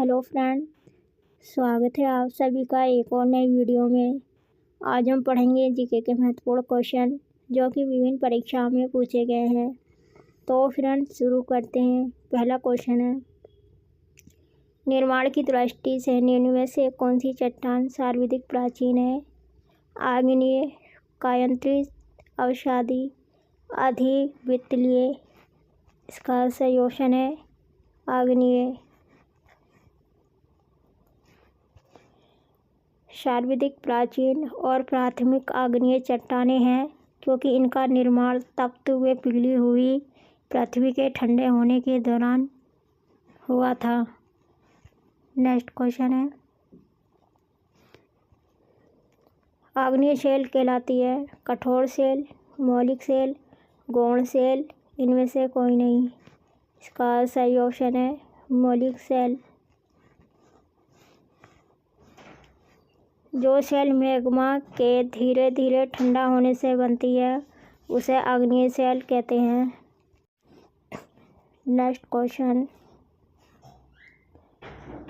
Hello friend, स्वागत है आप सभी का एक और नई वीडियो में। आज हम पढ़ेंगे जीके के महत्वपूर्ण क्वेश्चन जो कि विभिन्न परीक्षाओं में पूछे गए हैं। तो फ्रेंड शुरू करते हैं। पहला क्वेश्चन है, निर्माण की दृष्टि से निम्न में से कौन सी चट्टान सर्वाधिक प्राचीन है? आग्नेय, कायांतरित, अवसादी, अधिवितलीय। इसका सही ऑप्शन है आग्नेय। सर्वाधिक प्राचीन और प्राथमिक आग्नेय चट्टानें हैं क्योंकि इनका निर्माण तप्त हुए पिघली हुई पृथ्वी के ठंडे होने के दौरान हुआ था। नेक्स्ट क्वेश्चन है, आग्नेय शेल कहलाती है कठोर शेल, मौलिक शेल, गौण शेल, इनमें से कोई नहीं। इसका सही ऑप्शन है मौलिक शेल। जो शेल मैग्मा के धीरे धीरे ठंडा होने से बनती है उसे आग्नेय शेल कहते हैं। नेक्स्ट क्वेश्चन,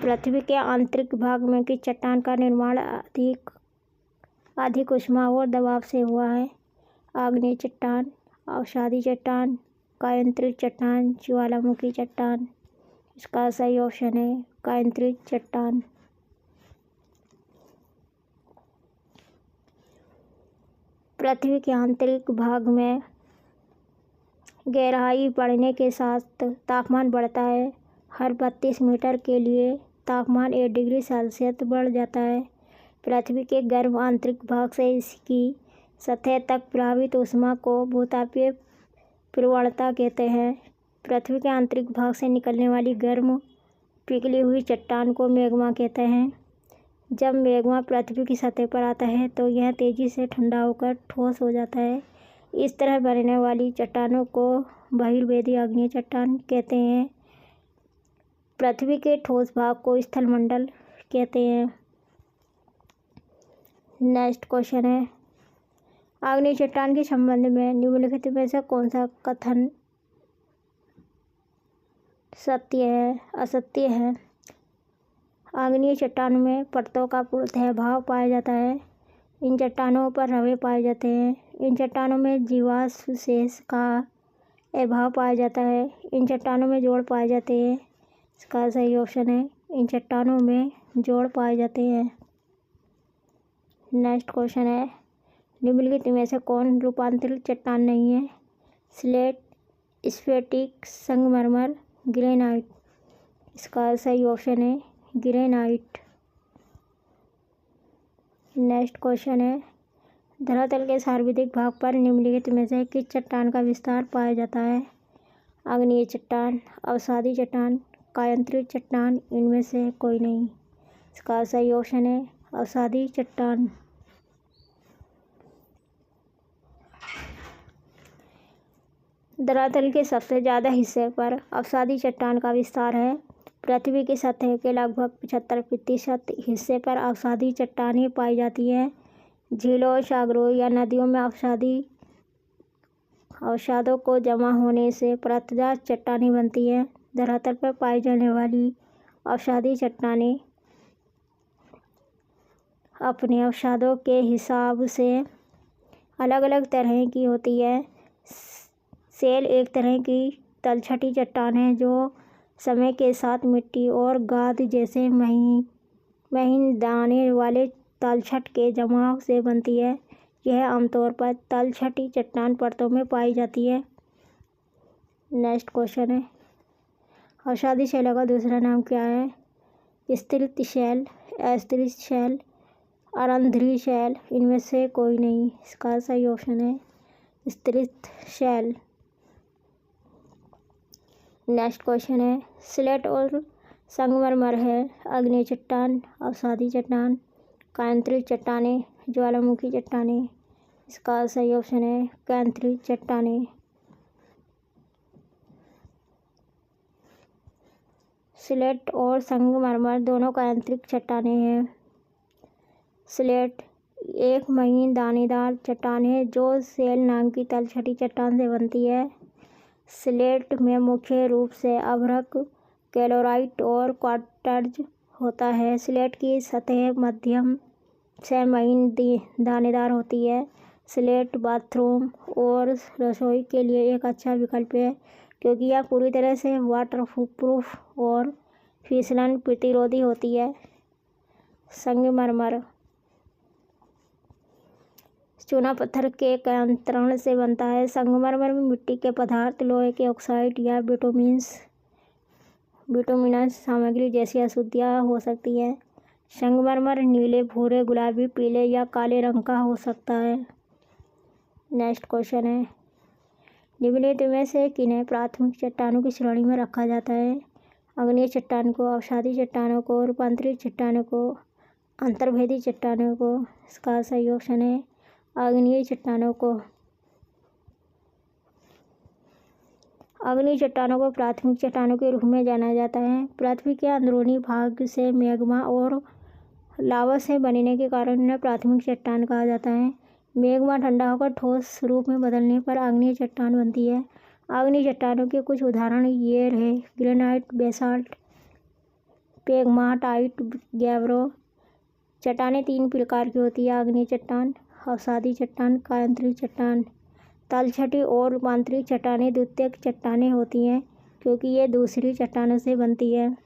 पृथ्वी के आंतरिक भाग में की चट्टान का निर्माण अधिक ऊष्मा और दबाव से हुआ है? आग्नेय चट्टान, अवसादी चट्टान, कायांतरित चट्टान, ज्वालामुखी चट्टान। इसका सही ऑप्शन है कायांतरित चट्टान। पृथ्वी के आंतरिक भाग में गहराई बढ़ने के साथ तापमान बढ़ता है। हर 32 मीटर के लिए तापमान 1 डिग्री सेल्सियस बढ़ जाता है। पृथ्वी के गर्म आंतरिक भाग से इसकी सतह तक प्रवाहित ऊष्मा को भूतापीय प्रवणता कहते हैं। पृथ्वी के आंतरिक भाग से निकलने वाली गर्म पिघली हुई चट्टान को मैग्मा कहते हैं। जब मैग्मा पृथ्वी की सतह पर आता है तो यह तेजी से ठंडा होकर ठोस हो जाता है। इस तरह बनने वाली चट्टानों को बहिर्वेदी आग्नेय चट्टान कहते हैं। पृथ्वी के ठोस भाग को स्थलमंडल कहते हैं। नेक्स्ट क्वेश्चन है, आग्नेय चट्टान के संबंध में निम्नलिखित में से कौन सा कथन सत्य है असत्य है? आग्नेय चट्टानों में परतों का पूर्णतः अभाव पाया जाता है। इन चट्टानों पर रवे पाए जाते हैं। इन चट्टानों में जीवावशेष का अभाव पाया जाता है। इन चट्टानों में जोड़ पाए जाते हैं। इसका सही ऑप्शन है इन चट्टानों में जोड़ पाए जाते हैं। नेक्स्ट क्वेश्चन है, निम्नलिखित में से कौन रूपांतरित चट्टान नहीं है? स्लेट, स्फटिक, संगमरमर, ग्रेनाइट। इसका सही ऑप्शन है ग्रेनाइट। नेक्स्ट क्वेश्चन है, धरातल के सर्वाधिक भाग पर निम्नलिखित में से किस चट्टान का विस्तार पाया जाता है? आग्नेय चट्टान, अवसादी चट्टान, कायांतरित चट्टान, इनमें से कोई नहीं। इसका सही ऑप्शन है अवसादी चट्टान। धरातल के सबसे ज़्यादा हिस्से पर अवसादी चट्टान का विस्तार है। पृथ्वी की सतह के लगभग 75% हिस्से पर अवसादी चट्टानें पाई जाती हैं। झीलों, सागरों या नदियों में अवसादों को जमा होने से परतदार चट्टानें बनती हैं। धरातल पर पाई जाने वाली अवसादी चट्टानें अपने अवसादों के हिसाब से अलग अलग तरह की होती है। शेल एक तरह की तलछटी चट्टान है जो समय के साथ मिट्टी और गाद जैसे महीन दाने वाले तलछट के जमाव से बनती है। यह आमतौर पर तलछटी चट्टान परतों में पाई जाती है। नेक्स्ट क्वेश्चन है, अवसादी शैलों का दूसरा नाम क्या है? स्तरित शैल, अस्थिर शैल, अरंध्री शैल, इनमें से कोई नहीं। इसका सही ऑप्शन है स्तरित शैल। नेक्स्ट क्वेश्चन है, स्लेट और संगमरमर है आग्नेय चट्टान, अवसादी चट्टान, कायांतरित चट्टानें, ज्वालामुखी चट्टानें। इसका सही ऑप्शन है कायांतरित चट्टानें। स्लेट और संगमरमर दोनों कायांतरित चट्टानें हैं। स्लेट एक महीन दानेदार चट्टान है जो शेल नाम की तलछटी चट्टान से बनती है। स्लेट में मुख्य रूप से अभ्रक कैलोराइट और क्वार्ट्ज होता है। स्लेट की सतह मध्यम से महीन दानेदार होती है। स्लेट बाथरूम और रसोई के लिए एक अच्छा विकल्प है क्योंकि यह पूरी तरह से वाटरप्रूफ और फिसलन प्रतिरोधी होती है। संगमरमर चूना पत्थर के कयांतरण से बनता है। संगमरमर में मिट्टी के पदार्थ, लोहे के ऑक्साइड या बिटुमिनस सामग्री जैसी अशुद्धियाँ हो सकती हैं। संगमरमर नीले, भूरे, गुलाबी, पीले या काले रंग का हो सकता है। नेक्स्ट क्वेश्चन है, निम्नलिखित में से किन्हें प्राथमिक चट्टानों की श्रेणी में रखा जाता है? आग्नेय चट्टान को, अवसादी चट्टानों को, रूपांतरित चट्टानों को, अंतर्भेदी चट्टानों को। इसका सही ऑप्शन है आग्नेय चट्टानों को। आग्नेय चट्टानों को प्राथमिक चट्टानों के रूप में जाना जाता है। पृथ्वी के अंदरूनी भाग से मैग्मा और लावा से बनने के कारण इन्हें प्राथमिक चट्टान कहा जाता है। मैग्मा ठंडा होकर ठोस रूप में बदलने पर आग्नेय चट्टान बनती है। आग्नेय चट्टानों के कुछ उदाहरण ये रहे: ग्रेनाइट, बेसाल्ट, पेगमाटाइट, गैब्रो। चट्टानें 3 प्रकार की होती है आग्नेय चट्टान: अवसादी चट्टान, कायांतरित चट्टान। तलछटी और रूपांतरित चट्टानें द्वितीयक चट्टानें होती हैं क्योंकि ये दूसरी चट्टानों से बनती है।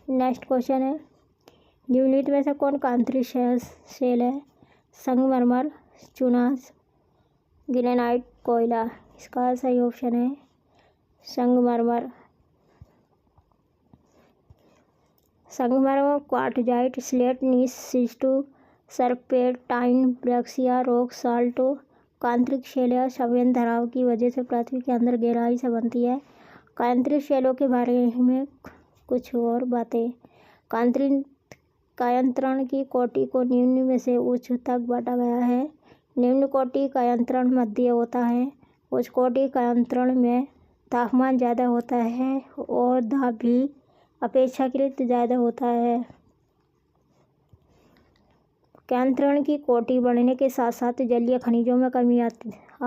नेक्स्ट क्वेश्चन है, निम्नलिखित में से कौन कांतरित शेल है? संगमरमर, चूना, ग्रेनाइट, कोयला। इसका सही ऑप्शन है संगमरमर। संगमरमर क्वार्टजाइट, स्लेट, नीस, शिस्टू, सर्पेंटाइन, ब्रैक्सिया, रॉक साल्ट कांतरिक शेल या संवेद धराव की वजह से पृथ्वी के अंदर गहराई से बनती है। कांतरिक शेलों के बारे में कुछ और बातें। कायांतरण की कोटि को निम्न में से उच्च तक बांटा गया है। निम्न कोटि कायांतरण मध्य होता है। उच्च कोटि कायांतरण में तापमान ज़्यादा होता है और दाब भी अपेक्षाकृत ज़्यादा होता है। कायांतरण की कोटि बढ़ने के साथ साथ जलीय खनिजों में कमी आ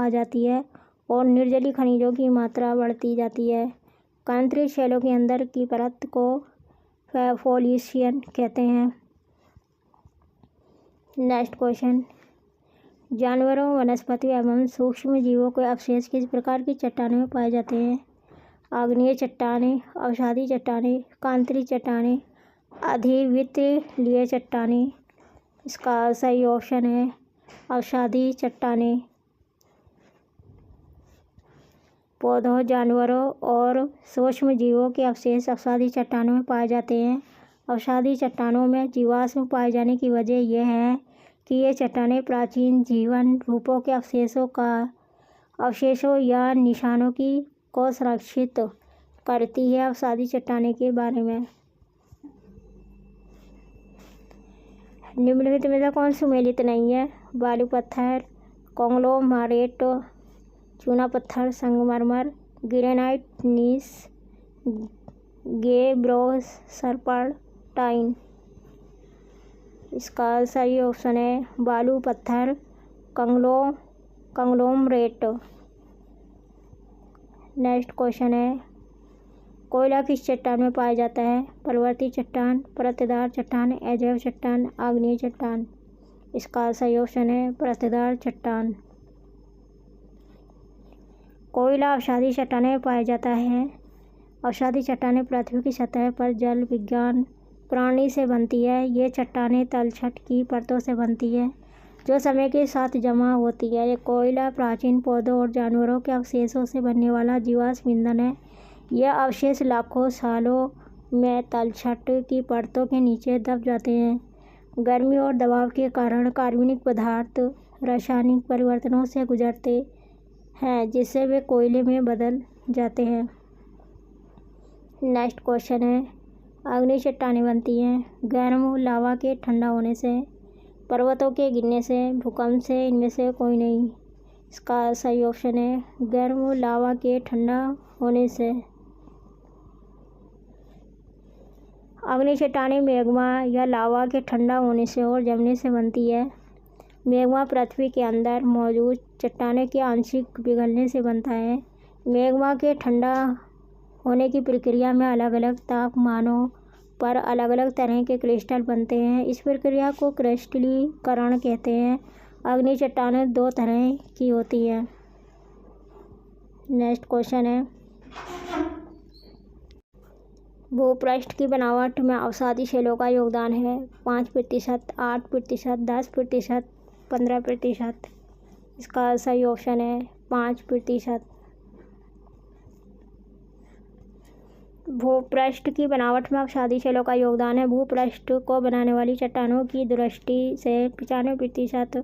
जाती है और निर्जलीय खनिजों की मात्रा बढ़ती जाती है। कांतरित शेलों के अंदर की परत को फोलिएशन कहते हैं। नेक्स्ट क्वेश्चन, जानवरों, वनस्पति एवं सूक्ष्म जीवों के अवशेष किस प्रकार की चट्टानों में पाए जाते हैं? आग्नेय चट्टानें, अवसादी चट्टानें, कांतरित चट्टानें, अधिवितलीय चट्टानें। इसका सही ऑप्शन है अवसादी चट्टानें। पौधों, जानवरों और सूक्ष्म जीवों के अवशेष अवसादी चट्टानों में पाए जाते हैं। अवसादी चट्टानों में जीवाश्म पाए जाने की वजह यह है कि ये चट्टानें प्राचीन जीवन रूपों के अवशेषों या निशानों को संरक्षित करती है। अवसादी चट्टानें के बारे में निम्नलिखित में से कौन सुमेलित नहीं है? बालू पत्थर, कॉन्ग्लोमरेट, चूना पत्थर, संगमरमर, ग्रेनाइट, नीस, गैब्रो, सर्पेंटाइन। इसका सही ऑप्शन है बालू पत्थर, कॉन्ग्लोमरेट। नेक्स्ट क्वेश्चन है, कोयला किस चट्टान में पाया जाता है? परवर्ती चट्टान, परतदार चट्टान, अजैव चट्टान, आग्नेय चट्टान। इसका सही ऑप्शन है परतदार चट्टान। कोयला अवसादी चट्टानें में पाया जाता है। अवसादी चट्टानें पृथ्वी की सतह पर जल विज्ञान प्रणाली से बनती है। ये चट्टानें तलछट की परतों से बनती है जो समय के साथ जमा होती है। ये कोयला प्राचीन पौधों और जानवरों के अवशेषों से बनने वाला जीवाश्म ईंधन है। यह अवशेष लाखों सालों में तलछट की परतों के नीचे दब जाते हैं। गर्मी और दबाव के कारण कार्बनिक पदार्थ रासायनिक परिवर्तनों से गुजरते हैं जिससे वे कोयले में बदल जाते हैं। नेक्स्ट क्वेश्चन है, आग्नेय चट्टानें बनती हैं गर्म लावा के ठंडा होने से, पर्वतों के गिरने से, भूकंप से, इनमें से कोई नहीं। इसका सही ऑप्शन है गर्म लावा के ठंडा होने से। आग्नेय चट्टानें मैग्मा या लावा के ठंडा होने से और जमने से बनती है। मैग्मा पृथ्वी के अंदर मौजूद चट्टानों के आंशिक पिघलने से बनता है। मैग्मा के ठंडा होने की प्रक्रिया में अलग अलग तापमानों पर अलग अलग तरह के क्रिस्टल बनते हैं। इस प्रक्रिया को क्रिस्टलीकरण कहते हैं। अग्नि चट्टानें दो तरह की होती हैं। नेक्स्ट क्वेश्चन है, भूपृष्ठ की बनावट में अवसादी शैलों का योगदान है। 5%, 8%, 10%, 15%। इसका सही ऑप्शन है 5%। भूपृष्ठ की बनावट में अवसादी शैलों का योगदान है। भूपृष्ठ को बनाने वाली चट्टानों की दृष्टि से 95%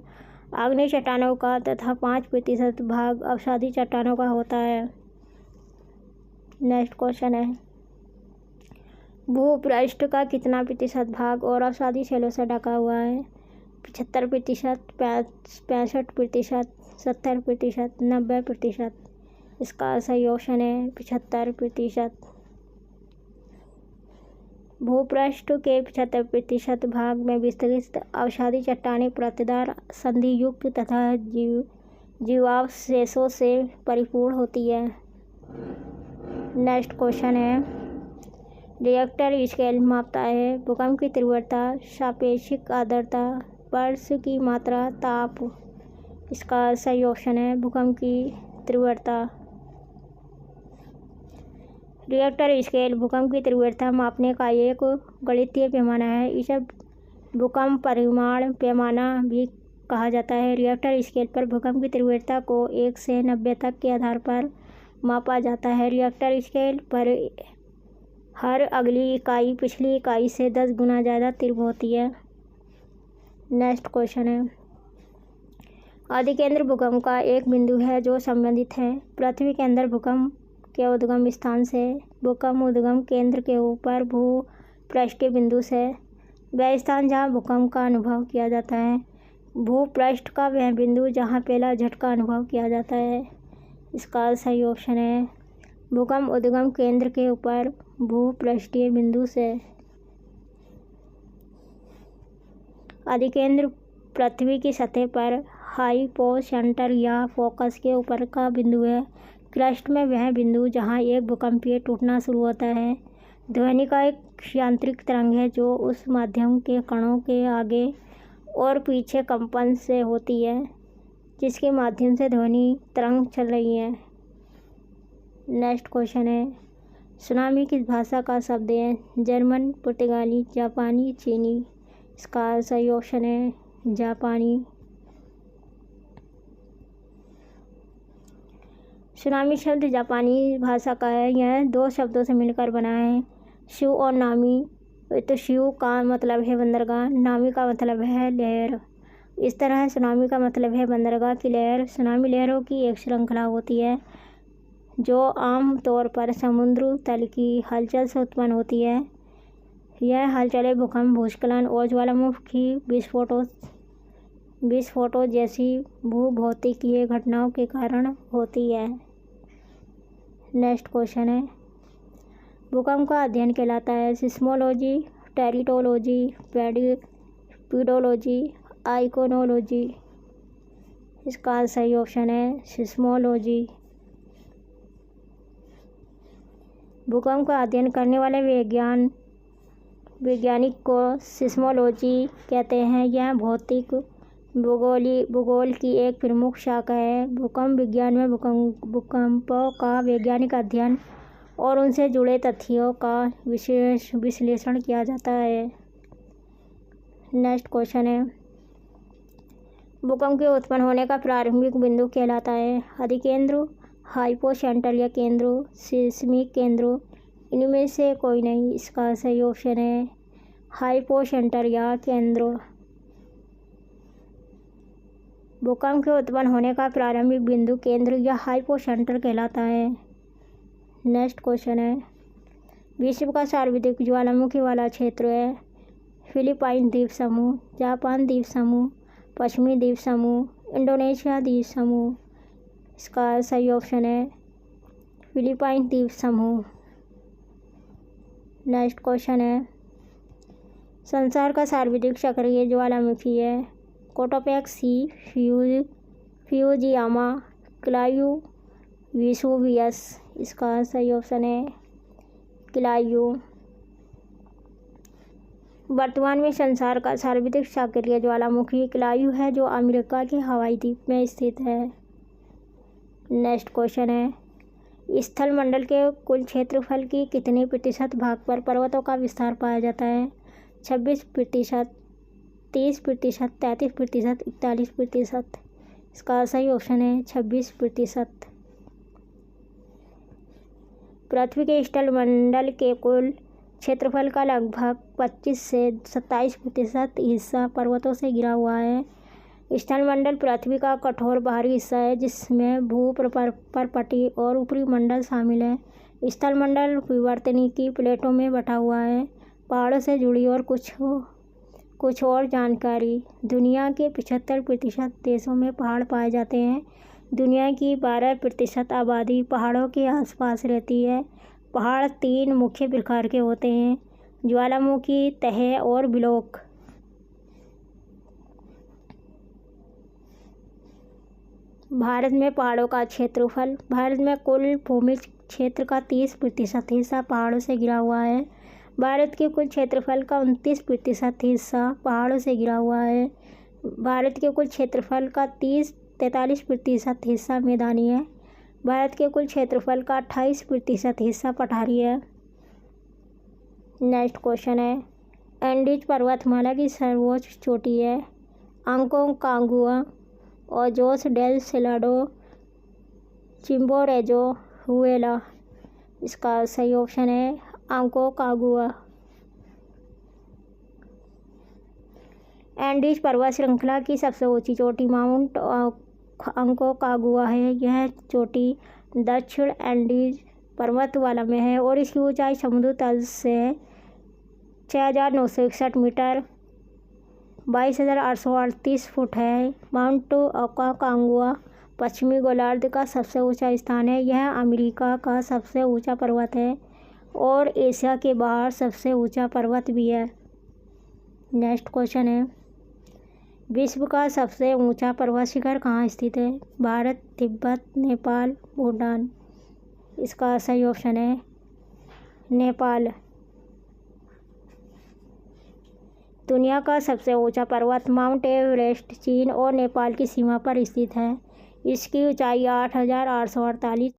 आग्नेय चट्टानों का तथा 5% भाग अवसादी चट्टानों का होता है। नेक्स्ट क्वेश्चन है, भूपृष्ठ का कितना प्रतिशत भाग और अवसादी शैलों से ढका हुआ है। 75%, 65%, 70%, 90%। इसका सही ऑप्शन है 75%। भूपृष्ठ के 75% भाग में विस्तृत अवसादी चट्टानें परतदार संधियुक्त तथा जीवावशेषों से परिपूर्ण होती है। नेक्स्ट क्वेश्चन है, रिएक्टर स्केल मापता है भूकंप की तीव्रता, सापेक्षिक आर्द्रता, वर्ष की मात्रा, ताप। इसका सही ऑप्शन है भूकंप की तीव्रता। रिएक्टर स्केल भूकंप की तीव्रता मापने का एक गणितीय पैमाना है। इसे भूकंप परिमाण पैमाना भी कहा जाता है। रिएक्टर स्केल पर भूकंप की तीव्रता को 1 से 90 तक के आधार पर मापा जाता है। रिएक्टर स्केल पर हर अगली इकाई पिछली इकाई से 10 गुना ज़्यादा तीव्र होती है। नेक्स्ट क्वेश्चन है, अधिकेंद्र भूकंप का एक बिंदु है जो संबंधित है पृथ्वी के अंदर भूकंप के उद्गम स्थान से। भूकंप उद्गम केंद्र के ऊपर भूपृष्ठीय बिंदु से वह स्थान जहां भूकंप का अनुभव किया जाता है। भूपृष्ठ का वह बिंदु जहां पहला झटका अनुभव किया जाता है। इसका सही ऑप्शन है भूकंप उद्गम केंद्र के ऊपर भूपृष्ठीय बिंदु से। अधिकेंद्र पृथ्वी की सतह पर हाइपोसेंटर या फोकस के ऊपर का बिंदु है। क्रस्ट में वह बिंदु जहां एक भूकंपीय टूटना शुरू होता है। ध्वनि का एक यांत्रिक तरंग है जो उस माध्यम के कणों के आगे और पीछे कंपन से होती है जिसके माध्यम से ध्वनि तरंग चल रही है। नेक्स्ट क्वेश्चन है, सुनामी किस भाषा का शब्द है। जर्मन, पुर्तगाली, जापानी, चीनी। इसका सही ऑप्शन है जापानी। सुनामी शब्द जापानी भाषा का है। यह 2 शब्दों से मिलकर बना है, शु और नामी। तो शु का मतलब है बंदरगाह, नामी का मतलब है लहर। इस तरह सुनामी का मतलब है बंदरगाह की लहर। सुनामी लहरों की एक श्रृंखला होती है जो आम तौर पर समुद्र तल की हलचल से उत्पन्न होती है। यह हलचलें भूकंप, भूस्खलन और ज्वालामुखी विस्फोटों जैसी भूभौतिकीय घटनाओं के कारण होती है। नेक्स्ट क्वेश्चन है, भूकंप का अध्ययन कहलाता है सिस्मोलॉजी, टेरिटोलॉजी, पेडोलॉजी, आइकोनोलॉजी। इसका सही ऑप्शन है सिस्मोलॉजी। भूकंप का अध्ययन करने वाले वैज्ञानिक को सिस्मोलॉजी कहते हैं। यह भौतिक भूगोल की एक प्रमुख शाखा है। भूकंप विज्ञान में भूकंपों का वैज्ञानिक अध्ययन और उनसे जुड़े तथ्यों का विश्लेषण किया जाता है। नेक्स्ट क्वेश्चन है, भूकंप के उत्पन्न होने का प्रारंभिक बिंदु कहलाता है अधिकेंद्र, हाइपोसेंटर या केंद्र, सिस्मिक केंद्र। इनमें से कोई नहीं। इसका सही ऑप्शन है हाइपोसेंटर या केंद्र। भूकंप के उत्पन्न होने का प्रारंभिक बिंदु केंद्र या हाइपोसेंटर कहलाता है। नेक्स्ट क्वेश्चन है, विश्व का सर्वाधिक ज्वालामुखी वाला क्षेत्र है फिलीपाइन द्वीप समूह, जापान द्वीप समूह, पश्चिमी द्वीप समूह, इंडोनेशिया द्वीप समूह। इसका सही ऑप्शन है फिलीपाइन द्वीप समूह। नेक्स्ट क्वेश्चन है, संसार का सर्वाधिक सक्रिय ज्वालामुखी है कोटोपेक्स सी, फ्यूजियामा, क्लायू, वेसुवियस। इसका सही ऑप्शन है किलायु। वर्तमान में संसार का सर्वाधिक सक्रिय ज्वालामुखी किलायु है, जो अमेरिका के हवाई द्वीप में स्थित है। नेक्स्ट क्वेश्चन है, स्थल मंडल के कुल क्षेत्रफल की कितने प्रतिशत भाग पर पर्वतों का विस्तार पाया जाता है? 26%, 30%, 33%, 41%। इसका सही ऑप्शन है 26%। पृथ्वी के स्थल मंडल के कुल क्षेत्रफल का लगभग 25 से 27% हिस्सा पर्वतों से घिरा हुआ है। स्थलमंडल पृथ्वी का कठोर बाहरी हिस्सा है, जिसमें भूपर्पटी और ऊपरी मंडल शामिल है। स्थलमंडल विवर्तनिकी प्लेटों में बटा हुआ है। पहाड़ों से जुड़ी और कुछ और जानकारी। दुनिया के 75% देशों में पहाड़ पाए जाते हैं। दुनिया की 12% आबादी पहाड़ों के आसपास रहती है। पहाड़ 3 मुख्य प्रकार के होते हैं: ज्वालामुखी, तह और ब्लॉक। भारत में पहाड़ों का क्षेत्रफल। भारत में कुल भूमि क्षेत्र का 30% हिस्सा पहाड़ों से घिरा हुआ है। भारत के कुल क्षेत्रफल का 29% हिस्सा पहाड़ों से घिरा हुआ है। भारत के कुल क्षेत्रफल का 43% हिस्सा मैदानी है। भारत के कुल क्षेत्रफल का 28% हिस्सा पठारी है। नेक्स्ट क्वेश्चन है, एंडीज पर्वतमाला की सर्वोच्च चोटी है? अंकोकागुआ, ओजोस डेल सेलाडो, चिम्बोरेजो, हुएला। इसका सही ऑप्शन है अंकोकागुआ। एंडीज पर्वत श्रृंखला की सबसे ऊंची चोटी माउंट अंकोकागुआ है। यह चोटी दक्षिण एंडीज पर्वतमाला में है और इसकी ऊंचाई समुद्र तल से 6,961 मीटर 22,838 फुट है। माउंट अंकोकागुआ पश्चिमी गोलार्ध का सबसे ऊंचा स्थान है। यह अमेरिका का सबसे ऊंचा पर्वत है और एशिया के बाहर सबसे ऊंचा पर्वत भी है। नेक्स्ट क्वेश्चन है, विश्व का सबसे ऊंचा पर्वत शिखर कहाँ स्थित है? भारत, तिब्बत, नेपाल, भूटान। इसका सही ऑप्शन है नेपाल। दुनिया का सबसे ऊंचा पर्वत माउंट एवरेस्ट चीन और नेपाल की सीमा पर स्थित है। इसकी ऊंचाई 8,848